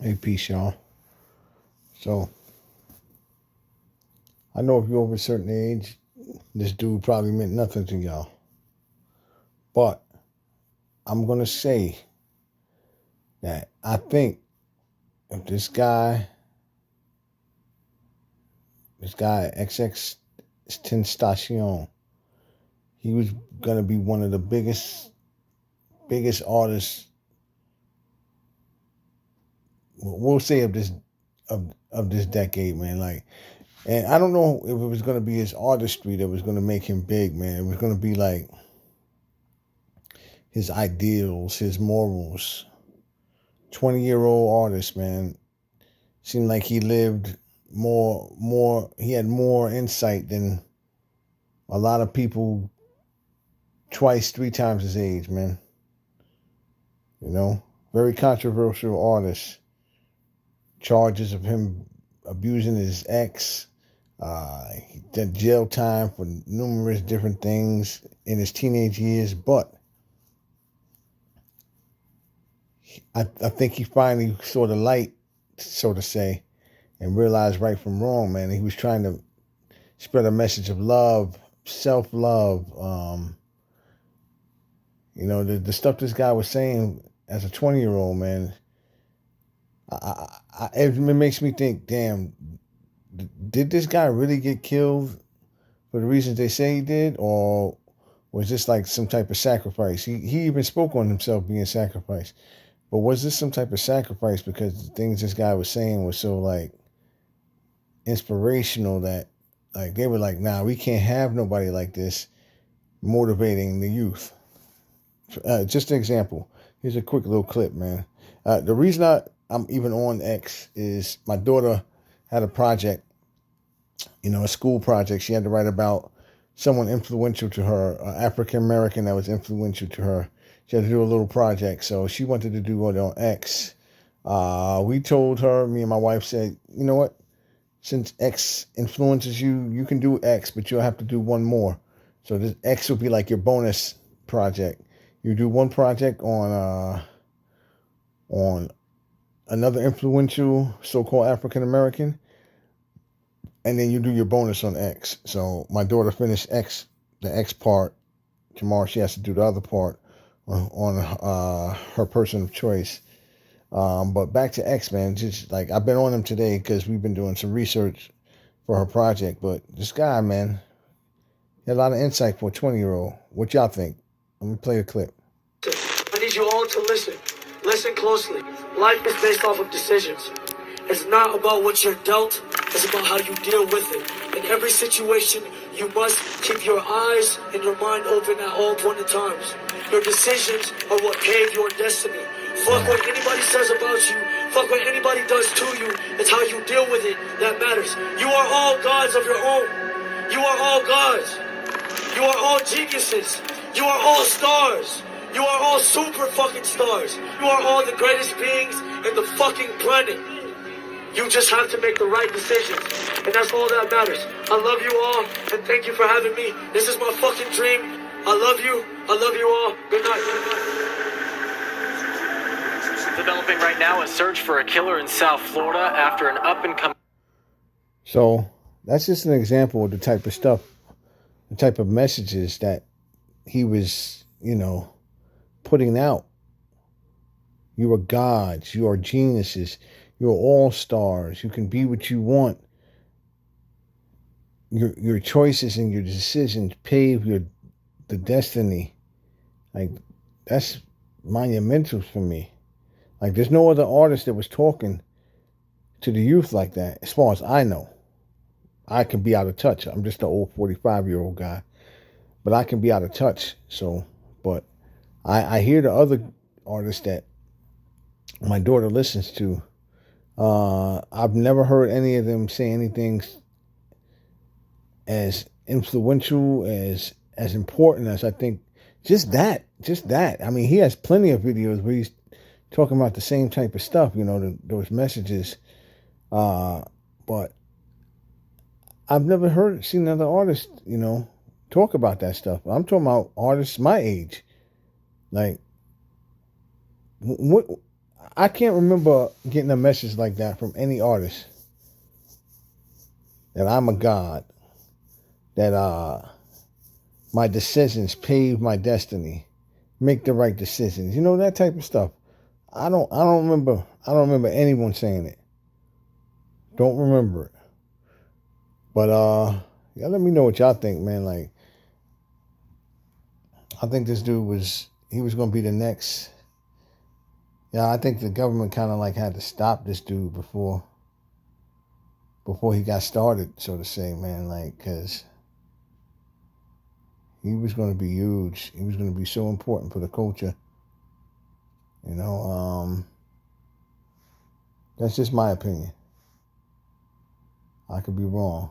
Hey, peace, y'all. So, I know if you're over a certain age, this dude probably meant nothing to y'all. But I'm going to say that I think if this guy, XXXTentacion, he was going to be one of the biggest artists, we'll say of this decade, man. Like, and I don't know if it was going to be his artistry that was going to make him big, man. It was going to be like his ideals, his morals. 20-year-old artist, man. Seemed like he lived he had more insight than a lot of people twice, three times his age, man. You know? Very controversial artist. Charges of him abusing his ex. He did jail time for numerous different things in his teenage years, but I think he finally saw the light, so to say, and realized right from wrong, man. He was trying to spread a message of love, self-love. The stuff this guy was saying as a 20-year-old, man, it makes me think, damn, did this guy really get killed for the reasons they say he did, or was this like some type of sacrifice? He even spoke on himself being sacrificed. But was this some type of sacrifice because the things this guy was saying was so like inspirational that like they were like, nah, we can't have nobody like this motivating the youth. Just an example. Here's a quick little clip, man. The reason I'm even on X is my daughter had a project, a school project. She had to write about someone influential to her, African American that was influential to her. She had to do a little project, so she wanted to do it on X. We told her, me and my wife said, you know what? Since X influences you, you can do X, but you'll have to do one more. So this X will be like your bonus project. You do one project on another influential so-called African American, and then you do your bonus on X. So my daughter finished the X part. Tomorrow she has to do the other part on her person of choice. But back to X, man. Just like I've been on him today because we've been doing some research for her project. But this guy, man, he had a lot of insight for a 20-year-old. What y'all think? I'm gonna play a clip. I need you all to listen. Listen closely. Life is based off of decisions. It's not about what you're dealt. It's about how you deal with it. In every situation, you must keep your eyes and your mind open at all point in times. Your decisions are what pave your destiny. Fuck what anybody says about you. Fuck what anybody does to you. It's how you deal with it that matters. You are all gods of your own. You are all gods. You are all geniuses. You are all stars. You are all super fucking stars. You are all the greatest beings in the fucking planet. You just have to make the right decisions. And that's all that matters. I love you all, and thank you for having me. This is my fucking dream. I love you. I love you all. Good night. Developing right now a search for a killer in South Florida after an up-and-coming... So that's just an example of the type of stuff, the type of messages that he was, putting out. You are gods. You are geniuses. You are all stars. You can be what you want. Your choices and your decisions pave the destiny. Like, that's monumental for me. Like, there's no other artist that was talking to the youth like that, as far as I know. I can be out of touch. I'm just an old 45-year-old guy. But I can be out of touch. So, but I hear the other artists that my daughter listens to. I've never heard any of them say anything as influential, as important as I think. Just that. I mean, he has plenty of videos where he's talking about the same type of stuff, those messages. But I've never seen another artist, talk about that stuff. I'm talking about artists my age. Like, what? I can't remember getting a message like that from any artist. That I'm a god. That my decisions pave my destiny. Make the right decisions. You know, that type of stuff. I don't remember anyone saying it. Don't remember it. But yeah, let me know what y'all think, man. Like, I think this dude was gonna be the next. Yeah, I think the government kind of like had to stop this dude before he got started, so to say, man. Like, cause he was gonna be huge. He was gonna be so important for the culture. You know, that's just my opinion. I could be wrong.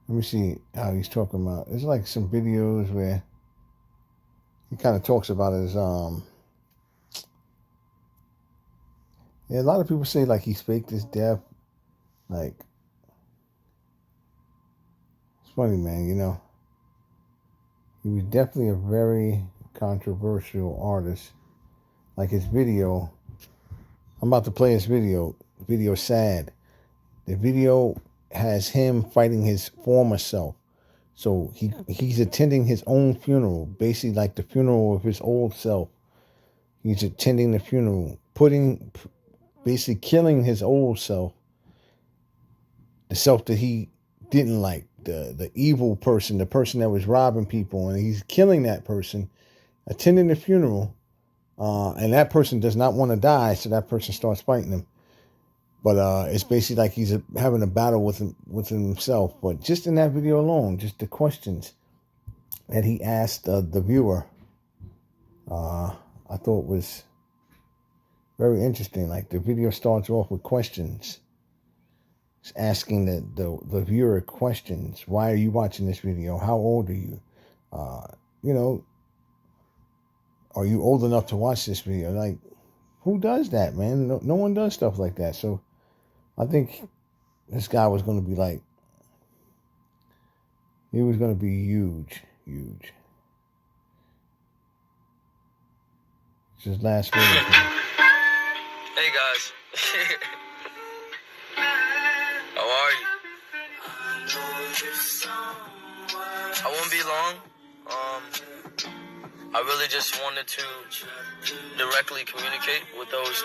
Let me see how he's talking about. There's like some videos where he kind of talks about his yeah, a lot of people say like he faked his death. Like, it's funny, man, you know. He was definitely a very controversial artist. Like his video, I'm about to play his video. Video sad. The video has him fighting his former self. So he's attending his own funeral, basically like the funeral of his old self. He's attending the funeral, basically killing his old self, the self that he didn't like, the evil person, the person that was robbing people, and he's killing that person, attending the funeral, and that person does not want to die, so that person starts fighting him. But it's basically like he's having a battle with himself. But just in that video alone, just the questions that he asked the viewer, I thought was very interesting. Like the video starts off with questions. It's asking the viewer questions. Why are you watching this video? How old are you? You know, are you old enough to watch this video? Like, who does that, man? No one does stuff like that. So I think this guy was going to be like, he was going to be huge, huge. It's his last video. Hey guys. How are you? I won't be long. I really just wanted to directly communicate with those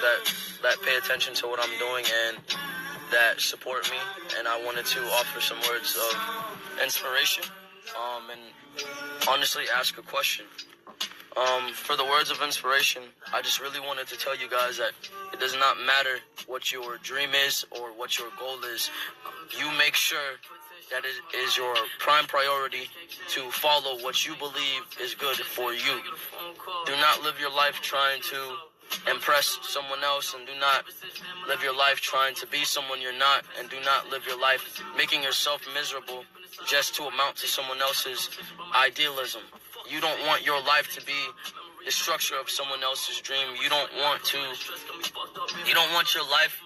that pay attention to what I'm doing and that support me, and I wanted to offer some words of inspiration, and honestly ask a question. For the words of inspiration, I just really wanted to tell you guys that it does not matter what your dream is or what your goal is. You make sure that it is your prime priority to follow what you believe is good for you. Do not live your life trying to impress someone else, and do not live your life trying to be someone you're not, and do not live your life making yourself miserable just to amount to someone else's idealism. You don't want your life to be the structure of someone else's dream. You don't want your life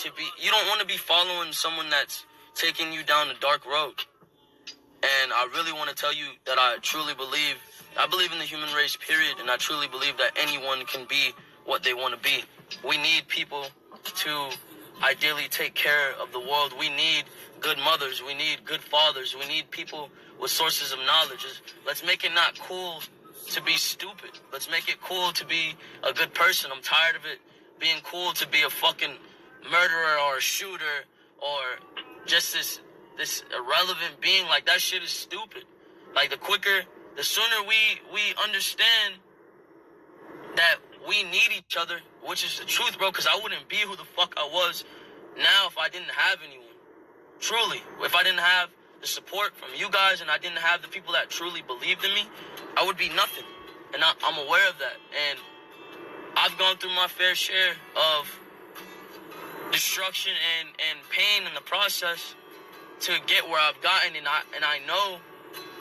to be, you don't want to be following someone that's taking you down a dark road. And I really want to tell you that I believe in the human race, period, and I truly believe that anyone can be what they want to be. We need people to ideally take care of the world. We need good mothers. We need good fathers. We need people with sources of knowledge. Let's make it not cool to be stupid. Let's make it cool to be a good person. I'm tired of it being cool to be a fucking murderer or a shooter or just this irrelevant being. Like, that shit is stupid. Like, the sooner we understand that we need each other, which is the truth, bro, because I wouldn't be who the fuck I was now if I didn't have anyone. Truly, if I didn't have the support from you guys and I didn't have the people that truly believed in me, I would be nothing. And I'm aware of that. And I've gone through my fair share of destruction and pain in the process to get where I've gotten, and I know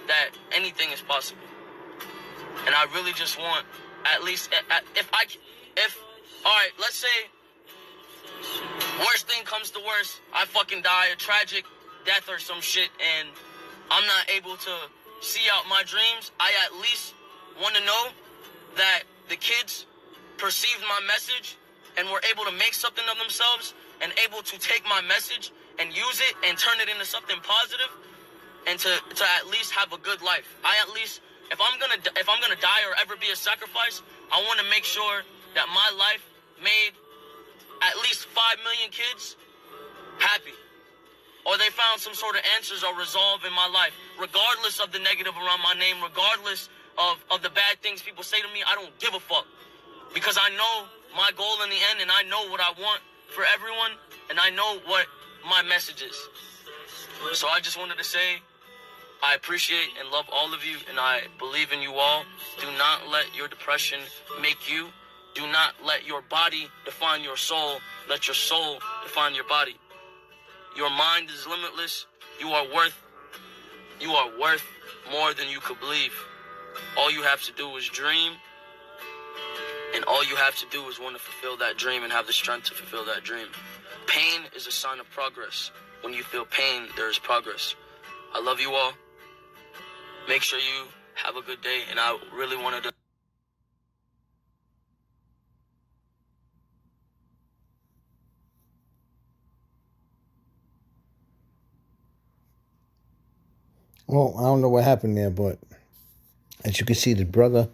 that anything is possible. And I really just want, at least, all right, let's say, worst thing comes to worst, I fucking die a tragic death or some shit, and I'm not able to see out my dreams. I at least want to know that the kids perceived my message and were able to make something of themselves and able to take my message and use it and turn it into something positive, and to at least have a good life. I at least, if I'm gonna die or ever be a sacrifice, I want to make sure that my life made at least 5 million kids happy, or they found some sort of answers or resolve in my life, regardless of the negative around my name, regardless of the bad things people say to me. I don't give a fuck, because I know my goal in the end, and I know what I want for everyone, and I know what my message is. So I just wanted to say, I appreciate and love all of you, and I believe in you all. Do not let your depression make you. Do not let your body define your soul. Let your soul define your body. Your mind is limitless. You are worth more than you could believe. All you have to do is dream, and all you have to do is want to fulfill that dream and have the strength to fulfill that dream. Pain is a sign of progress. When you feel pain, there is progress. I love you all. Make sure you have a good day, and I really wanted to... Well, I don't know what happened there, but as you can see, the brother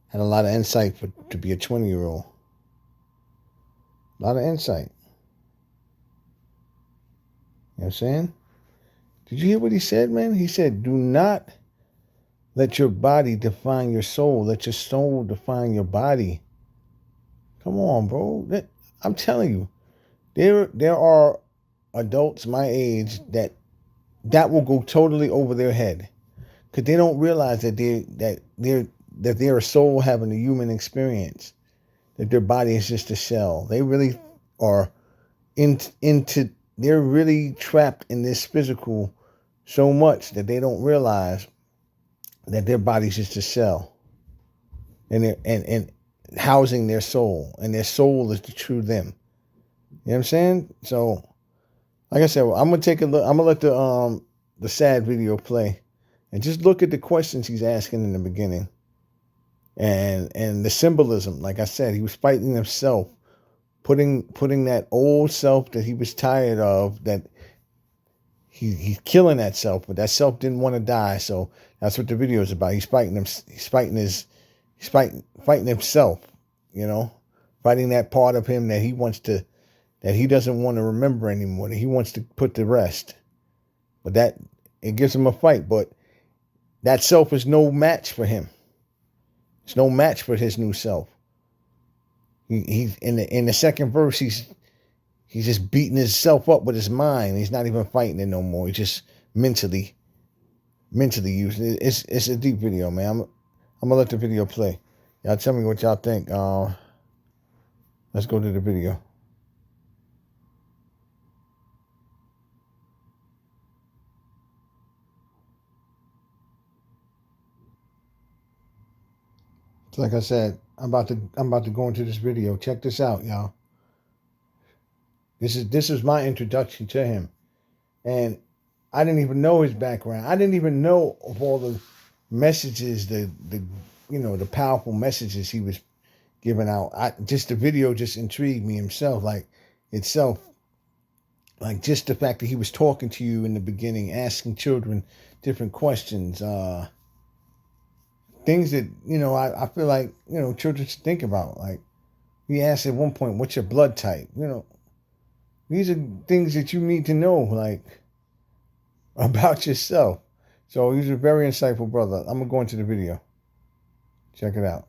had a lot of insight to be a 20-year-old. A lot of insight. You know what I'm saying? Did you hear what he said, man? He said, do not let your body define your soul. Let your soul define your body. Come on, bro. I'm telling you, there are adults my age that will go totally over their head, because they don't realize that they're a soul having a human experience, that their body is just a shell. They really are they're really trapped in this physical so much that they don't realize that their body's just a shell, and housing their soul, and their soul is the true them. You know what I'm saying? So, like I said, I'm gonna take a look. I'm gonna let the sad video play, and just look at the questions he's asking in the beginning, and the symbolism. Like I said, he was fighting himself, putting that old self that he was tired of, that he's killing that self, but that self didn't want to die. So that's what the video is about. He's fighting him. He's fighting himself. You know, fighting that part of him that he doesn't want to remember anymore, that he wants to put to rest. But it gives him a fight. But that self is no match for him. It's no match for his new self. He's in the second verse, he's just beating himself up with his mind. He's not even fighting it no more. He's just mentally using it. It's a deep video, man. I'm gonna let the video play. Y'all tell me what y'all think. Let's go to the video. So like I said, I'm about to go into this video. Check this out, y'all. This is my introduction to him, and I didn't even know his background. I didn't even know of all the messages, the powerful messages he was giving out. The video just intrigued me itself. Like just the fact that he was talking to you in the beginning, asking children different questions, things that, I feel like, children should think about. Like, he asked at one point, what's your blood type? These are things that you need to know, like, about yourself. So he's a very insightful brother. I'm going to go into the video. Check it out.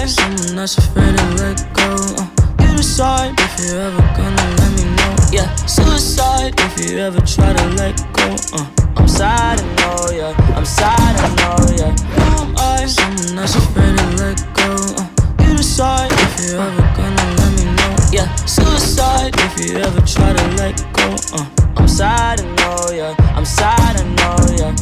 Someone that's afraid to let go. You decide if you're ever gonna let me know. Yeah, suicide if you ever try to let go. I'm sad, I know, yeah. I'm sad, I know, yeah. Who am I? Someone that's afraid to let go. You decide if you're ever gonna let me know. Yeah, suicide if you ever try to let go. I'm sad, I know, yeah. I'm sad, I know, yeah.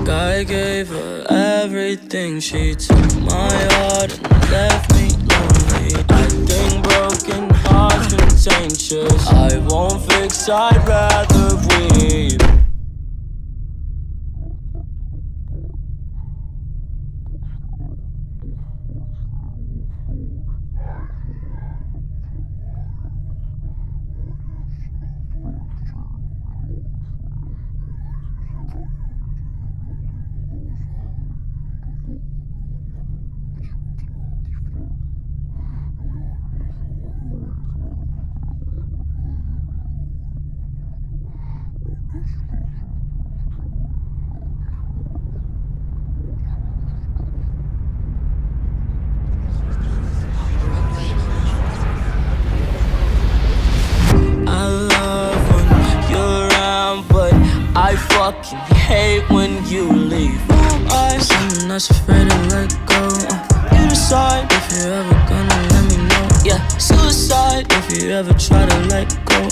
I gave her everything. She took my heart and left me lonely. I think broken hearts contentious. I won't fix, I'd rather weep. I fucking hate when you leave. I'm someone that's afraid to let go. You decide if you're ever gonna let me know. Yeah, suicide if you ever try to let go.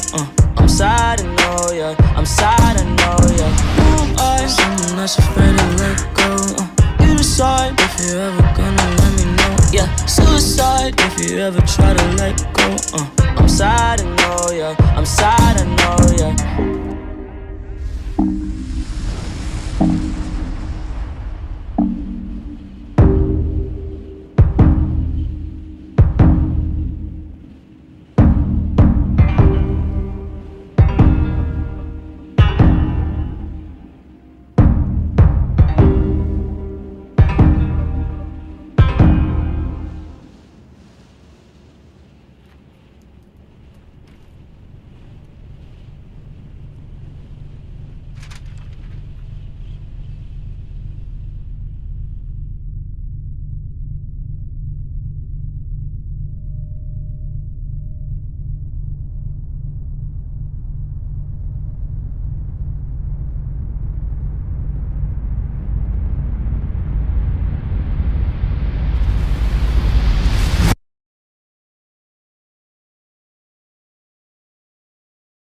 I'm sad, I know, yeah. I'm sad, I know, yeah. Who am I? Someone that's afraid to let go. You decide if you're ever gonna let me know. Yeah, suicide if you ever try to let go. I'm sad, I know, yeah. I'm sad.